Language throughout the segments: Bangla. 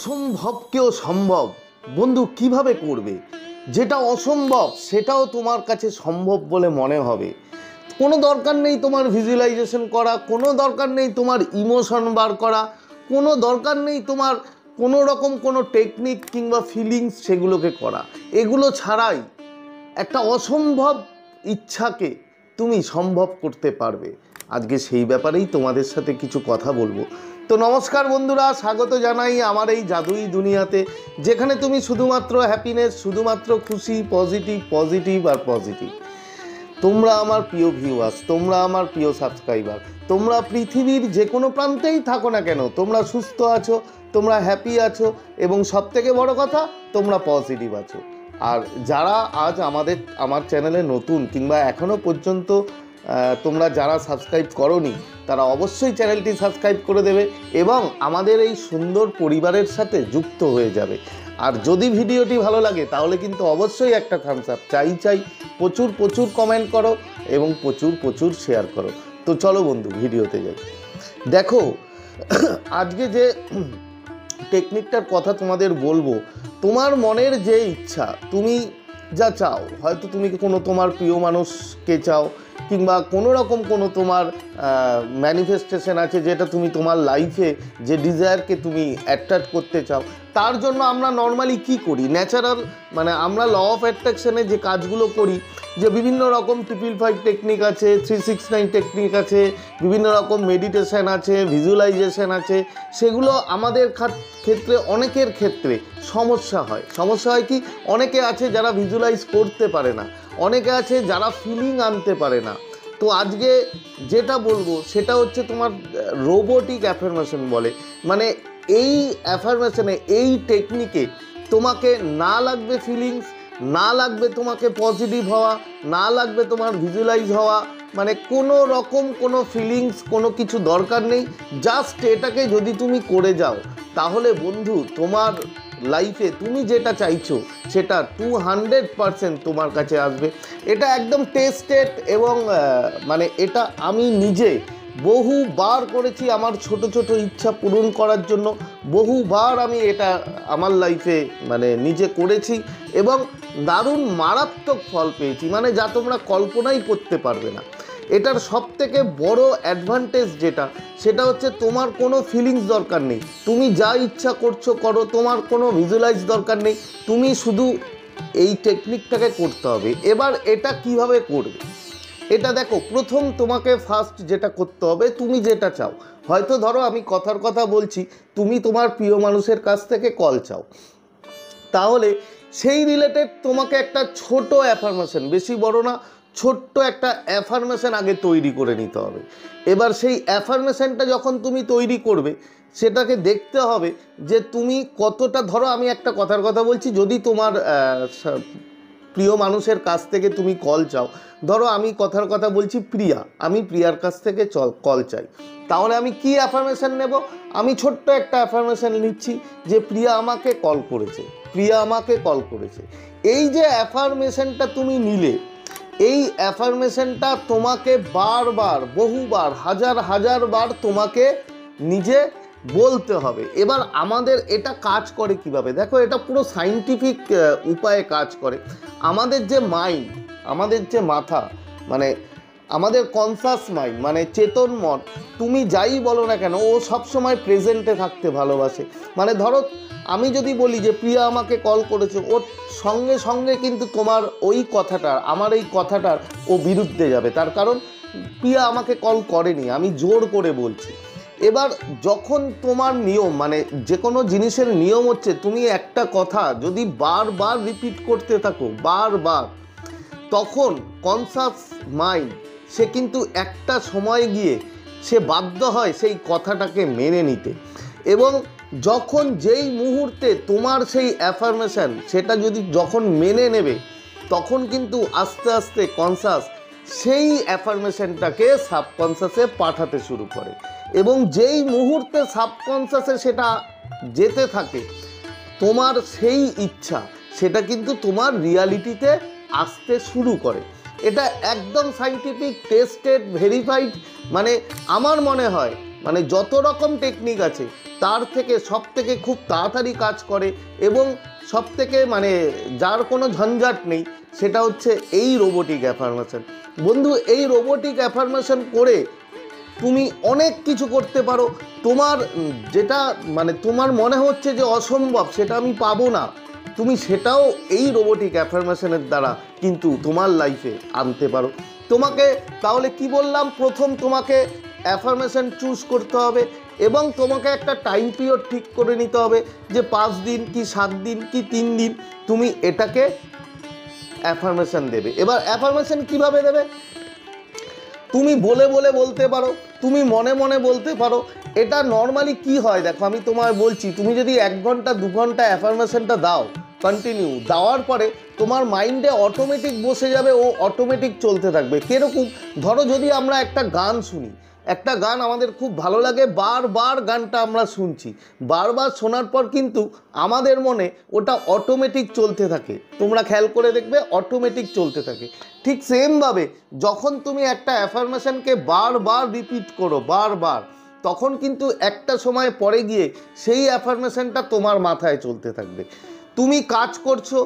অসম্ভবকেও সম্ভব বন্ধু কিভাবে করবে? যেটা অসম্ভব সেটাও তোমার কাছে সম্ভব বলে মনে হবে। কোনো দরকার নেই তোমার ভিজুয়ালাইজেশন করা, কোনো দরকার নেই তোমার ইমোশন বার করা, কোনো দরকার নেই তোমার কোনো রকম কোনো টেকনিক কিংবা ফিলিংস সেগুলোকে করা। এগুলো ছাড়াই একটা অসম্ভব ইচ্ছাকে তুমি সম্ভব করতে পারবে। আজকে সেই ব্যাপারেই তোমাদের সাথে কিছু কথা বলবো। তো নমস্কার বন্ধুরা, স্বাগত জানাই আমার এই জাদুই দুনিয়াতে, যেখানে তুমি শুধুমাত্র হ্যাপিনেস, শুধুমাত্র খুশি, পজিটিভ আর পজিটিভ। তোমরা আমার প্রিয় ভিউয়ার্স, তোমরা আমার প্রিয় সাবস্ক্রাইবার, তোমরা পৃথিবীর যে কোনো প্রান্তেই থাকো না কেন, তোমরা সুস্থ আছো, তোমরা হ্যাপি আছো এবং সবথেকে বড় কথা তোমরা পজিটিভ আছো। আর যারা আজ আমার চ্যানেলে নতুন কিংবা এখনও পর্যন্ত তোমরা যারা সাবস্ক্রাইব করোনি, তারা অবশ্যই চ্যানেলটি সাবস্ক্রাইব করে দেবে এবং আমাদের এই সুন্দর পরিবারের সাথে যুক্ত হয়ে যাবে। আর যদি ভিডিওটি ভালো লাগে তাহলে কিন্তু অবশ্যই একটা থামস আপ চাই। প্রচুর কমেন্ট করো এবং প্রচুর শেয়ার করো। তো চলো বন্ধু ভিডিওতে যাই। দেখো, আজকে যে টেকনিকটার কথা তোমাদের বলবো, তোমার মনের যে ইচ্ছা, তুমি যা চাও, হয়তো তুমি কোনো তোমার প্রিয় মানুষকে চাও কিংবা কোনো রকম কোনো তোমার ম্যানিফেস্টেশন আছে যেটা তুমি তোমার লাইফে যে ডিজায়ারকে তুমি অ্যাট্রাক্ট করতে চাও, তার জন্য আমরা নর্মালি কি করি, ন্যাচারাল মানে আমরা ল অফ অ্যাট্রাকশনে যে কাজগুলো করি, যে বিভিন্ন রকম 555 টেকনিক আছে, 369 টেকনিক আছে, বিভিন্ন রকম মেডিটেশন আছে, ভিজুয়ালাইজেশন আছে, সেগুলো আমাদের ক্ষেত্রে অনেকের ক্ষেত্রে সমস্যা হয় কি, অনেকে আছে যারা ভিজুয়ালাইজ করতে পারে না, অনেকে আছে যারা ফিলিং আনতে পারে না। তো আজকে যেটা বলবো সেটা হচ্ছে তোমার রোবোটিক অ্যাফার্মেশন বলে, মানে এই অ্যাফার্মেশনে, এই টেকনিকে তোমাকে না লাগবে ফিলিংস, না লাগবে তোমাকে পজিটিভ হওয়া, না লাগবে তোমার ভিজুয়ালাইজ হওয়া, মানে কোনো রকম কোনো ফিলিংস কোনো কিছু দরকার নেই। জাস্ট এটাকে যদি তুমি করে যাও তাহলে বন্ধু তোমার লাইফে তুমি যেটা চাইছো সেটা 200% তোমার কাছে আসবে। এটা একদম টেস্টেড এবং মানে এটা আমি নিজে বহুবার করেছি আমার ছোট ইচ্ছা পূরণ করার জন্য। বহুবার আমি এটা আমার লাইফে মানে নিজে করেছি এবং দারুণ মারাত্মক ফল পেয়েছি, মানে যা তোমরা কল্পনাই করতে পারবে না। এটার সবথেকে বড় অ্যাডভান্টেজ যেটা, সেটা হচ্ছে তোমার কোনো ফিলিংস দরকার নেই, তুমি যা ইচ্ছা করছো করো, তোমার কোনো ভিজুয়ালাইজ দরকার নেই, তুমি শুধু এই টেকনিকটাকে করতে হবে। এবার এটা কিভাবে করবে, এটা দেখো, প্রথম তোমাকে ফার্স্ট যেটা করতে হবে, তুমি যেটা চাও, হয়তো ধরো আমি কথার কথা বলছি, তুমি তোমার প্রিয় মানুষের কাছ থেকে কল চাও, তাহলে সেই রিলেটেড তোমাকে একটা ছোট অ্যাফার্মেশন, বেশি বড় না, ছোট্ট একটা অ্যাফার্মেশন আগে তৈরি করে নিতে হবে। এবার সেই অ্যাফার্মেশনটা যখন তুমি তৈরি করবে, সেটাকে দেখতে হবে যে তুমি কতটা, ধরো আমি একটা কথার কথা বলছি, যদি তোমার প্রিয় মানুষের কাছ থেকে তুমি কল চাও, ধরো আমি কথার কথা বলছি প্রিয়া, আমি প্রিয়ার কাছ থেকে কল চাই, তাহলে আমি কি অ্যাফার্মেশন নেব? আমি ছোট্ট একটা অ্যাফার্মেশন নিচ্ছি যে প্রিয়া আমাকে কল করেছে, প্রিয়া আমাকে কল করেছে। এই যে অ্যাফার্মেশনটা তুমি নিলে, এই অ্যাফার্মেশনটা তোমাকে বারবার, বহুবার, হাজার বার তোমাকে নিজে বলতে হবে। এবার আমাদের এটা কাজ করে কিভাবে, দেখো, এটা পুরো সাইন্টিফিক উপায়ে কাজ করে। আমাদের যে মাইন্ড, আমাদের যে মাথা, মানে আমাদের কনসাস মাইন্ড, মানে চেতন মন, তুমি যাই বলো না কেন, ও সবসময় প্রেজেন্টে থাকতে ভালোবাসে। মানে ধরো আমি যদি বলি যে প্রিয়া আমাকে কল করেছে, ওর সঙ্গে কিন্তু তোমার ওই কথাটার, আমার এই কথাটার ও বিরুদ্ধে যাবে, তার কারণ প্রিয়া আমাকে কল করেনি, আমি জোর করে বলছি। এবার যখন তোমার নিয়ম, মানে যে কোনো জিনিসের নিয়ম হচ্ছে, তুমি একটা কথা যদি বারবার রিপিট করতে থাকো, বারবার, তখন কনসাস মাইন্ড সে কিন্তু একটা সময় গিয়ে সে বাধ্য হয় সেই কথাটাকে মেনে নিতে। এবং যখন যেই মুহূর্তে তোমার সেই অ্যাফার্মেশন সেটা যদি যখন মেনে নেবে, তখন কিন্তু আস্তে আস্তে কনসাস সেই অ্যাফার্মেশনটাকে সাবকনসাসে পাঠাতে শুরু করে এবং যেই মুহূর্তে সাবকনসাসে সেটা যেতে থাকে, তোমার সেই ইচ্ছা সেটা কিন্তু তোমার রিয়ালিটিতে আসতে শুরু করে। এটা একদম সাইন্টিফিক, টেস্টেড, ভেরিফাইড। মানে আমার মনে হয় মানে যত রকম টেকনিক আছে তার থেকে সব থেকে খুব তাড়াতাড়ি কাজ করে এবং সব থেকে মানে যার কোনো ঝঞ্ঝাট নেই, সেটা হচ্ছে এই রোবোটিক অ্যাফার্মেশন। বন্ধু, এই রোবোটিক অ্যাফার্মেশন করে তুমি অনেক কিছু করতে পারো। তোমার যেটা মানে তোমার মনে হচ্ছে যে অসম্ভব, সেটা আমি পাবো না, তুমি সেটাও এই রোবোটিক অ্যাফার্মেশনের দ্বারা কিন্তু তোমার লাইফে আনতে পারো। তোমাকে তাহলে কি বললাম, প্রথম তোমাকে অ্যাফার্মেশন চুজ করতে হবে এবং তোমাকে একটা টাইম পিরিয়ড ঠিক করে নিতে হবে যে 5 দিন কি 7 দিন কি 3 দিন তুমি এটাকে অ্যাফার্মেশন দেবে। এবার অ্যাফার্মেশন কিভাবে দেবে? তুমি বলে বলে বলতে পারো, তুমি মনে মনে বলতে পারো। এটা নর্মালি কি হয় দেখো, আমি তোমায় বলছি, তুমি যদি 1 ঘন্টা 2 ঘন্টা অ্যাফার্মেশনটা দাও কন্টিনিউ, দেওয়ার পরে তোমার মাইন্ডে অটোমেটিক বসে যাবে, ও অটোমেটিক চলতে থাকবে। কিরকম? ধরো যদি আমরা একটা গান শুনি, একটা গান আমাদের খুব ভালো লাগে, বারবার গানটা আমরা শুনছি, বারবার শোনার পর কিন্তু আমাদের মনে ওটা অটোমেটিক চলতে থাকে। তোমরা খেয়াল করে দেখবে অটোমেটিক চলতে থাকে। ঠিক সেমভাবে যখন তুমি একটা অ্যাফার্মেশনকে বারবার রিপিট করো বারবার, তখন কিন্তু একটা সময় পরে গিয়ে সেই অ্যাফার্মেশনটা তোমার মাথায় চলতে থাকবে। তুমি কাজ করছো,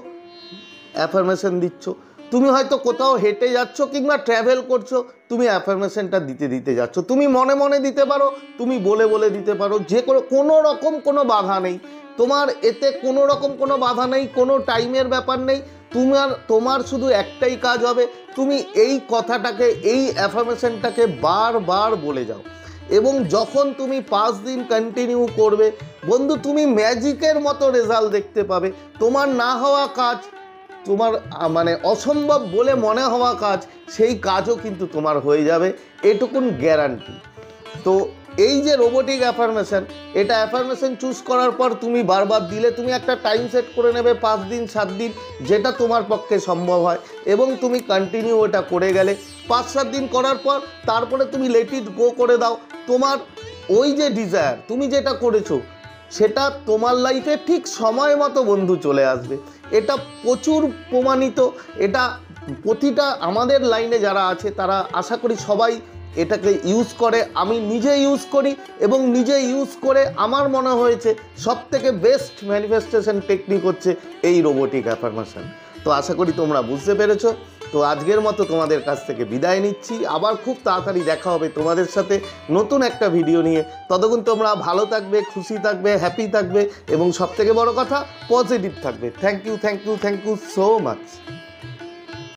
অ্যাফার্মেশন দিচ্ছ, তুমি হয়তো কোথাও হেঁটে যাচ্ছ কিংবা ট্র্যাভেল করছো, তুমি অ্যাফার্মেশনটা দিতে দিতে যাচ্ছ। তুমি মনে মনে দিতে পারো, তুমি বলে বলে দিতে পারো, যে কোনো রকম কোনো বাধা নেই তোমার, এতে কোনো রকম কোনো বাধা নেই, কোনো টাইমের ব্যাপার নেই। তোমার শুধু একটাই কাজ হবে, তুমি এই কথাটাকে, এই অ্যাফার্মেশনটাকে বারবার বলে যাও। এবং যখন তুমি 5 দিন কন্টিনিউ করবে বন্ধু, তুমি ম্যাজিকের মতো রেজাল্ট দেখতে পাবে। তোমার না হওয়া কাজ, তোমার মানে অসম্ভব বলে মনে হওয়া কাজ, সেই কাজও কিন্তু তোমার হয়ে যাবে, এটুকুন গ্যারান্টি। তো এই যে রোবোটিক অ্যাফার্মেশন, এটা অ্যাফার্মেশন চুজ করার পর তুমি বারবার দিলে, তুমি একটা টাইম সেট করে নেবে 5 দিন 7 দিন, যেটা তোমার পক্ষে সম্ভব হয়, এবং তুমি কন্টিনিউ এটা করে গেলে 5-7 দিন করার পর তারপরে তুমি লেট ইট গো করে দাও। তোমার ওই যে ডিজায়ার, তুমি যেটা করেছো সেটা তোমার লাইফে ঠিক সময় মতো বন্ধু চলে আসবে। এটা প্রচুর প্রমাণিত। এটা প্রতিটা আমাদের লাইনে যারা আছে তারা আশা করি সবাই এটাকে ইউজ করে। আমি নিজে ইউজ করি এবং নিজে ইউজ করে আমার মনে হয়েছে সবথেকে বেস্ট ম্যানিফেস্টেশন টেকনিক হচ্ছে এই রোবোটিক অ্যাফার্মেশন। তো আশা করি তোমরা বুঝতে পেরেছো। তো আজকের মতো তোমাদের কাছ থেকে বিদায় নিচ্ছি, আবার খুব তাড়াতাড়ি দেখা হবে তোমাদের সাথে নতুন একটা ভিডিও নিয়ে। ততক্ষণ তোমরা ভালো থাকবে, খুশি থাকবে, হ্যাপি থাকবে এবং সবথেকে বড় কথা পজিটিভ থাকবে। Thank you so much.